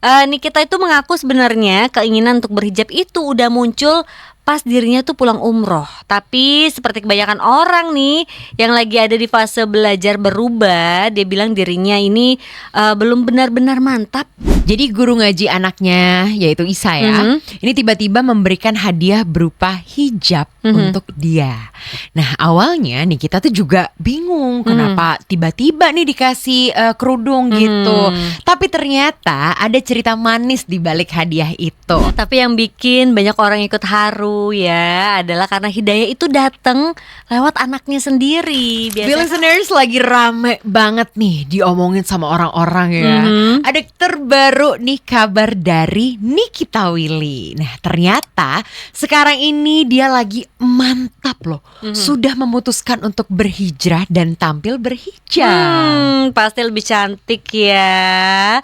Nikita itu mengaku sebenarnya keinginan untuk berhijab itu udah muncul pas dirinya tuh pulang umroh. Tapi seperti kebanyakan orang nih yang lagi ada di fase belajar berubah, dia bilang dirinya ini belum benar-benar mantap. Jadi guru ngaji anaknya, yaitu Isa ya, ini tiba-tiba memberikan hadiah berupa hijab untuk dia. Nah awalnya nih kita tuh juga bingung kenapa tiba-tiba nih dikasih kerudung gitu. Tapi ternyata ada cerita manis di balik hadiah itu. Tapi yang bikin banyak orang ikut haru ya adalah karena hidayah itu datang lewat anaknya sendiri. Listeners, lagi rame banget nih diomongin sama orang-orang ya. Ada terbaru nih kabar dari Nikita Willy. Nah ternyata sekarang ini dia lagi mantap loh. Sudah memutuskan untuk berhijrah dan tampil berhijab. Pasti lebih cantik ya.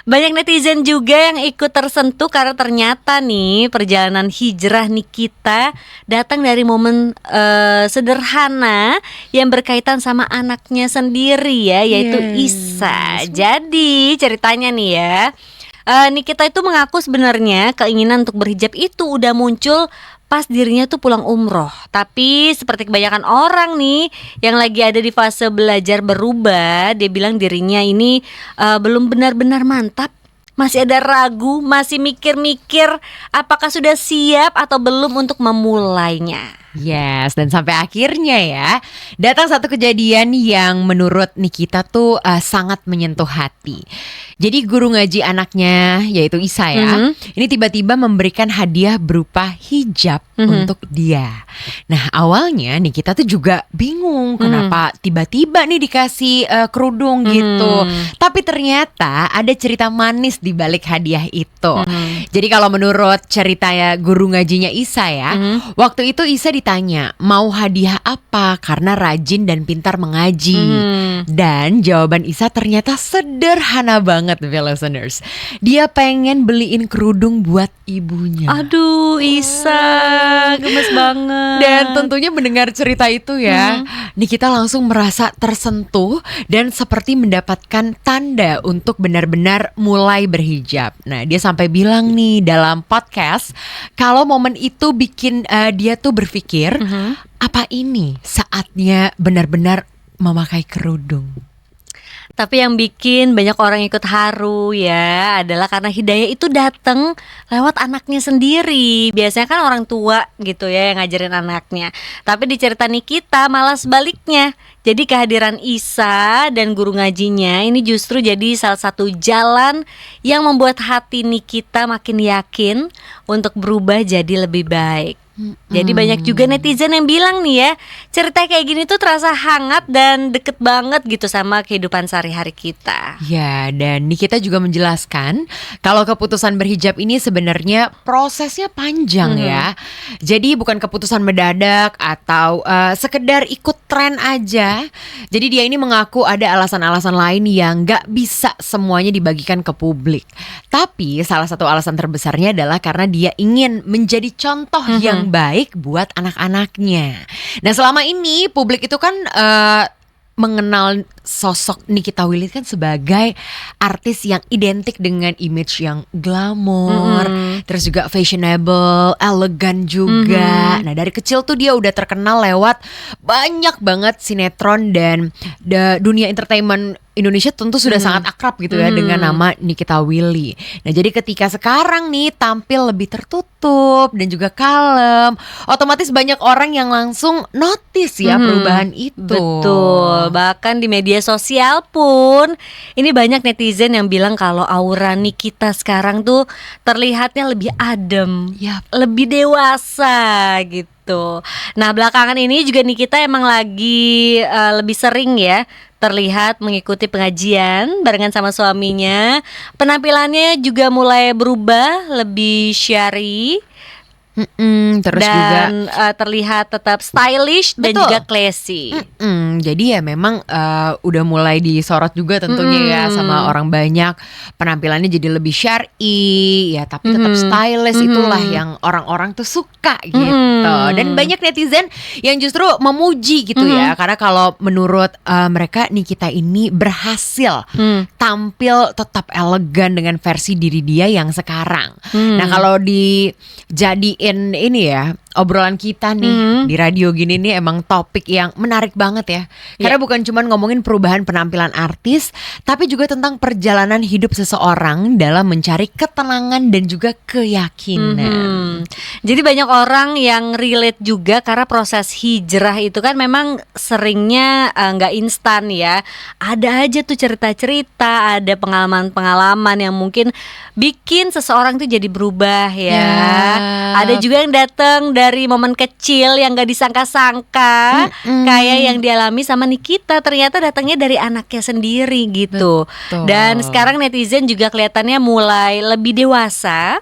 Banyak netizen juga yang ikut tersentuh karena ternyata nih perjalanan hijrah Nikita datang dari momen sederhana yang berkaitan sama anaknya sendiri ya, yaitu Isa. Jadi ceritanya nih ya, Nikita itu mengaku sebenarnya keinginan untuk berhijab itu udah muncul pas dirinya tuh pulang umroh. Tapi seperti kebanyakan orang nih yang lagi ada di fase belajar berubah, dia bilang dirinya ini belum benar-benar mantap. Masih ada ragu, masih mikir-mikir apakah sudah siap atau belum untuk memulainya. Yes, dan sampai akhirnya ya datang satu kejadian yang menurut Nikita tuh sangat menyentuh hati. Jadi guru ngaji anaknya, yaitu Isa ya, ini tiba-tiba memberikan hadiah berupa hijab untuk dia. Nah awalnya Nikita tuh juga bingung kenapa tiba-tiba nih dikasih kerudung gitu. Tapi ternyata ada cerita manis di balik hadiah itu. Jadi kalau menurut ceritanya guru ngajinya Isa ya, waktu itu Isa ditanya mau hadiah apa karena rajin dan pintar mengaji. Dan jawaban Isa ternyata sederhana banget listeners. Dia pengen beliin kerudung buat ibunya. Aduh Isa, gemes banget. Dan tentunya mendengar cerita itu ya, Nikita langsung merasa tersentuh dan seperti mendapatkan tanda untuk benar-benar mulai berhijab. Nah dia sampai bilang nih dalam podcast kalau momen itu bikin dia tuh berpikir, apa ini saatnya benar-benar memakai kerudung. Tapi yang bikin banyak orang ikut haru ya adalah karena hidayah itu datang lewat anaknya sendiri. Biasanya kan orang tua gitu ya yang ngajarin anaknya. Tapi di cerita Nikita malah sebaliknya. Jadi kehadiran Isa dan guru ngajinya ini justru jadi salah satu jalan yang membuat hati Nikita makin yakin untuk berubah jadi lebih baik. Jadi banyak juga netizen yang bilang nih ya, cerita kayak gini tuh terasa hangat dan deket banget gitu sama kehidupan sehari-hari kita. Ya, dan Nikita juga menjelaskan kalau keputusan berhijab ini sebenarnya prosesnya panjang ya. Jadi bukan keputusan mendadak atau sekedar ikut tren aja. Jadi dia ini mengaku ada alasan-alasan lain yang gak bisa semuanya dibagikan ke publik. Tapi salah satu alasan terbesarnya adalah karena dia ingin menjadi contoh yang baik buat anak-anaknya. Nah selama ini publik itu kan mengenal sosok Nikita Willy kan sebagai artis yang identik dengan image yang glamor, terus juga fashionable, elegan juga. Nah dari kecil tuh dia udah terkenal lewat banyak banget sinetron dan dunia entertainment Indonesia tentu sudah sangat akrab gitu ya dengan nama Nikita Willy. Nah jadi ketika sekarang nih tampil lebih tertutup dan juga kalem, otomatis banyak orang yang langsung notice ya perubahan itu. Betul, bahkan di media sosial pun ini banyak netizen yang bilang kalau aura Nikita sekarang tuh terlihatnya lebih adem, lebih dewasa gitu. Nah belakangan ini juga Nikita emang lagi lebih sering ya terlihat mengikuti pengajian barengan sama suaminya. Penampilannya juga mulai berubah lebih syar'i. Terus juga dan terlihat tetap stylish dan Betul. juga classy. Jadi ya memang udah mulai disorot juga tentunya ya sama orang banyak, penampilannya jadi lebih syar'i ya, tapi tetap stylish. Itulah yang orang-orang tuh suka gitu. Dan banyak netizen yang justru memuji gitu ya, karena kalau menurut mereka Nikita ini berhasil tampil tetap elegan dengan versi diri dia yang sekarang. Nah kalau dijadiin ini ya obrolan kita nih di radio gini nih emang topik yang menarik banget ya. Karena bukan cuma ngomongin perubahan penampilan artis, tapi juga tentang perjalanan hidup seseorang dalam mencari ketenangan dan juga keyakinan. Jadi banyak orang yang relate juga karena proses hijrah itu kan memang seringnya nggak instan ya. Ada aja tuh cerita-cerita, ada pengalaman-pengalaman yang mungkin bikin seseorang tuh jadi berubah ya. Ada juga yang datang dari momen kecil yang gak disangka-sangka, kayak yang dialami sama Nikita, ternyata datangnya dari anaknya sendiri gitu. Betul. Dan sekarang netizen juga kelihatannya mulai lebih dewasa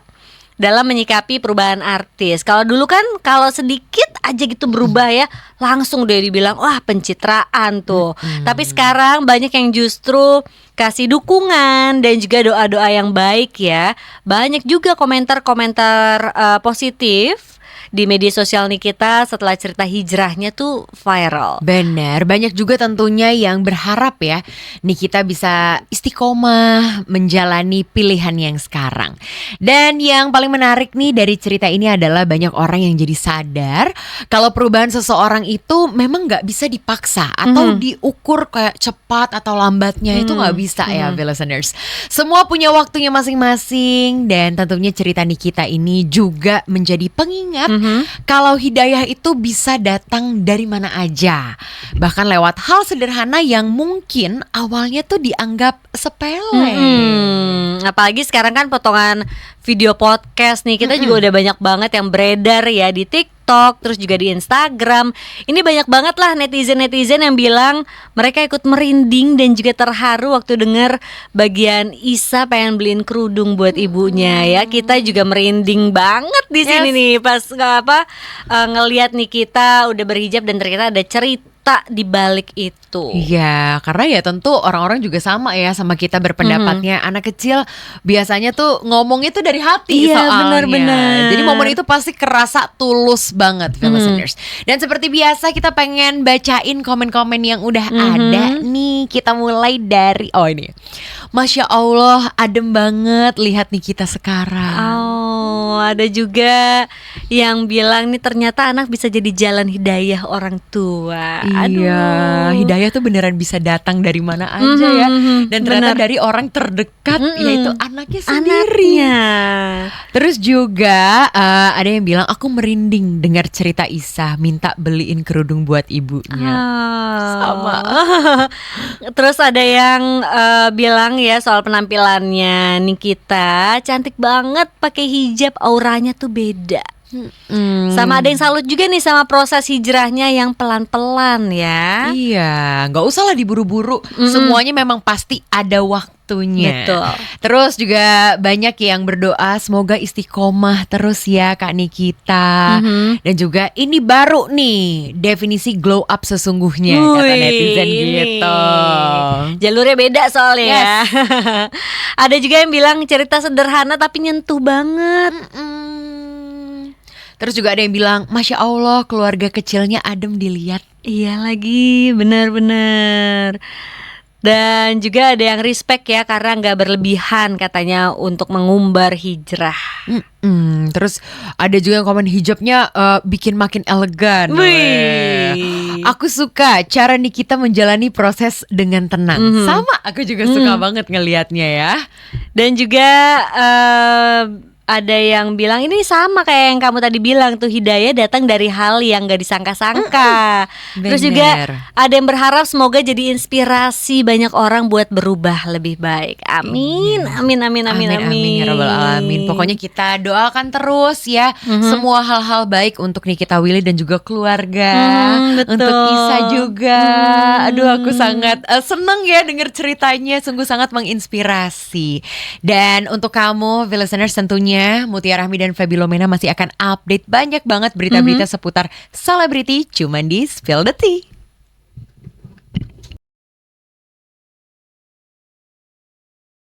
dalam menyikapi perubahan artis. Kalau dulu kan kalau sedikit aja gitu berubah ya, langsung udah dibilang wah pencitraan tuh. Tapi sekarang banyak yang justru kasih dukungan dan juga doa-doa yang baik ya. Banyak juga komentar-komentar positif di media sosial Nikita setelah cerita hijrahnya tuh viral. Benar, banyak juga tentunya yang berharap ya Nikita bisa istiqomah menjalani pilihan yang sekarang. Dan yang paling menarik nih dari cerita ini adalah banyak orang yang jadi sadar kalau perubahan seseorang itu memang gak bisa dipaksa atau diukur kayak cepat atau lambatnya, itu gak bisa ya listeners. Semua punya waktunya masing-masing, dan tentunya cerita Nikita ini juga menjadi pengingat kalau hidayah itu bisa datang dari mana aja, bahkan lewat hal sederhana yang mungkin awalnya tuh dianggap sepele. Apalagi sekarang kan potongan video podcast nih, kita juga udah banyak banget yang beredar ya di TikTok, terus juga di Instagram. Ini banyak banget lah netizen-netizen yang bilang mereka ikut merinding dan juga terharu waktu dengar bagian Isa pengen beliin kerudung buat ibunya ya. Kita juga merinding banget di sini nih pas ngelihat nih kita udah berhijab dan ternyata ada cerita di balik itu. Iya, karena ya tentu orang-orang juga sama ya sama kita berpendapatnya. Anak kecil biasanya tuh ngomongnya tuh dari hati soalnya. Benar-benar. Jadi momen itu pasti kerasa tulus banget, listeners. Dan seperti biasa kita pengen bacain komen-komen yang udah ada nih. Kita mulai dari ini. Masya Allah, adem banget lihat nih kita sekarang. Oh, ada juga yang bilang nih ternyata anak bisa jadi jalan hidayah orang tua. Iya, hidayah tuh beneran bisa datang dari mana aja ya. Dan ternyata dari orang terdekat, yaitu anaknya sendiri. Terus juga ada yang bilang aku merinding dengar cerita Isa minta beliin kerudung buat ibunya. Sama. Terus ada yang bilang ya soal penampilannya Nikita, cantik banget pakai hijab, auranya tuh beda. Sama ada yang salut juga nih sama proses hijrahnya yang pelan-pelan ya. Iya, gak usah lah diburu-buru. Semuanya memang pasti ada waktunya. Betul. Terus juga banyak yang berdoa semoga istiqomah terus ya Kak Nikita. Dan juga ini baru nih definisi glow up sesungguhnya, kata netizen gitu. Jalurnya beda soalnya ya. Ada juga yang bilang cerita sederhana tapi nyentuh banget. Terus juga ada yang bilang Masya Allah keluarga kecilnya adem dilihat. Iya lagi, benar-benar. Dan juga ada yang respect ya karena gak berlebihan katanya untuk mengumbar hijrah. Terus ada juga yang komen hijabnya bikin makin elegan. Aku suka cara Nikita menjalani proses dengan tenang. Sama, aku juga suka banget ngelihatnya ya. Dan juga ada yang bilang ini sama kayak yang kamu tadi bilang tuh, hidayah datang dari hal yang gak disangka-sangka. Terus juga ada yang berharap semoga jadi inspirasi banyak orang buat berubah lebih baik. Amin, amin, amin, amin, amin, ya rabbal alamin. Pokoknya kita doakan terus ya semua hal-hal baik untuk Nikita Willy dan juga keluarga. Untuk Isa juga. Aduh, aku sangat seneng ya denger ceritanya, sungguh sangat menginspirasi. Dan untuk kamu listeners tentunya pastinya Mutiara Rahmi dan Feby Lomena masih akan update banyak banget berita-berita seputar selebriti cuman di Spill the Tea.